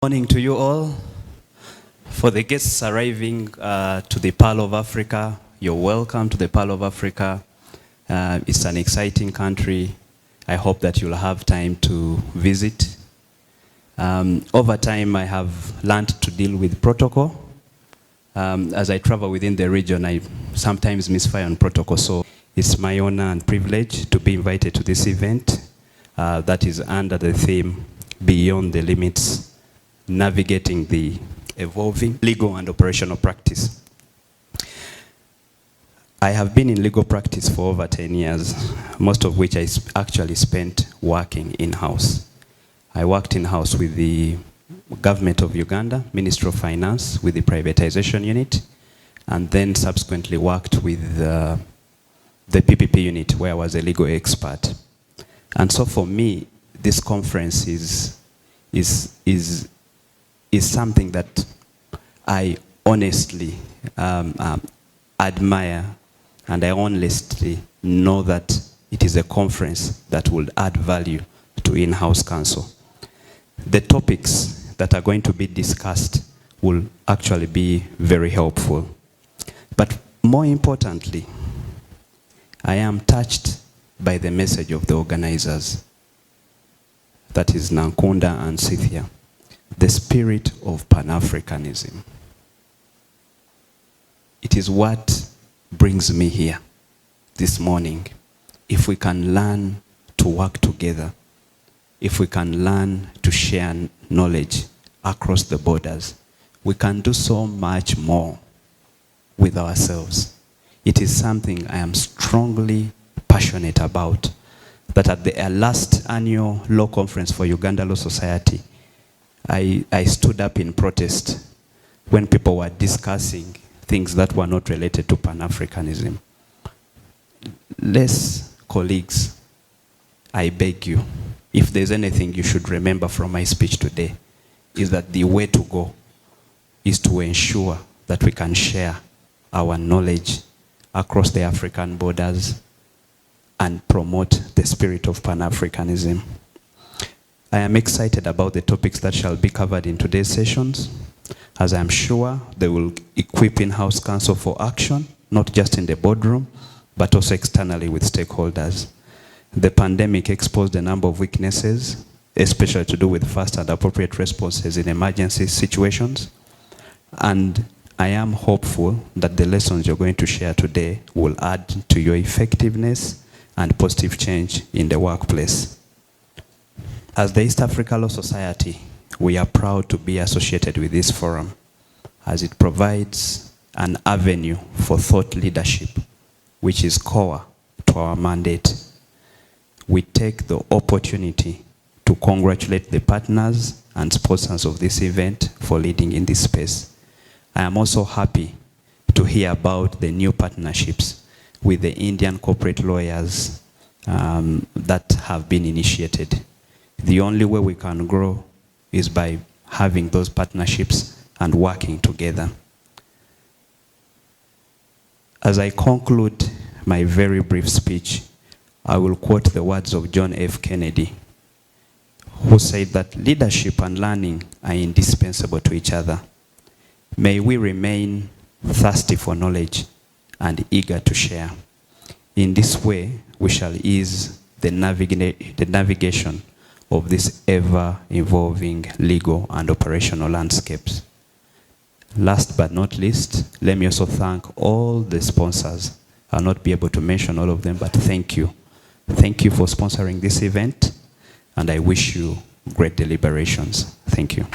Morning to you all. For the guests arriving to the Pearl of Africa, you're welcome to the Pearl of Africa. It's an exciting country. I hope that you'll have time to visit. Over time, I have learned to deal with protocol. As I travel within the region, I sometimes misfire on protocol. So it's my honor and privilege to be invited to this event that is under the theme, Beyond the Limits, Navigating the Evolving Legal and Operational Practice. I have been in legal practice for over 10 years, most of which I actually spent working in-house. I worked in-house with the government of Uganda, Ministry of Finance, with the privatization unit, and then subsequently worked with the PPP unit, where I was a legal expert. And so for me, this conference is something that I honestly admire, and I honestly know that it is a conference that will add value to in-house counsel. The topics that are going to be discussed will actually be very helpful. But more importantly, I am touched by the message of the organizers, that is Nankunda and Scythia. The spirit of Pan-Africanism. It is what brings me here this morning. If we can learn to work together, if we can learn to share knowledge across the borders, we can do so much more with ourselves. It is something I am strongly passionate about, that at the last annual law conference for Uganda Law Society, I stood up in protest when people were discussing things that were not related to Pan-Africanism. Colleagues, I beg you, if there's anything you should remember from my speech today, is that the way to go is to ensure that we can share our knowledge across the African borders and promote the spirit of Pan-Africanism. I am excited about the topics that shall be covered in today's sessions, as I am sure they will equip in-house counsel for action, not just in the boardroom, but also externally with stakeholders. The pandemic exposed a number of weaknesses, especially to do with fast and appropriate responses in emergency situations. And I am hopeful that the lessons you're going to share today will add to your effectiveness and positive change in the workplace. As the East Africa Law Society, we are proud to be associated with this forum, as it provides an avenue for thought leadership, which is core to our mandate. We take the opportunity to congratulate the partners and sponsors of this event for leading in this space. I am also happy to hear about the new partnerships with the Indian corporate lawyers that have been initiated. The only way we can grow is by having those partnerships and working together. As I conclude my very brief speech, I will quote the words of John F. Kennedy, who said that leadership and learning are indispensable to each other. May we remain thirsty for knowledge and eager to share. In this way, we shall ease the navigation of this ever-evolving legal and operational landscapes. Last but not least, let me also thank all the sponsors. I'll not be able to mention all of them, but thank you. Thank you for sponsoring this event, and I wish you great deliberations. Thank you.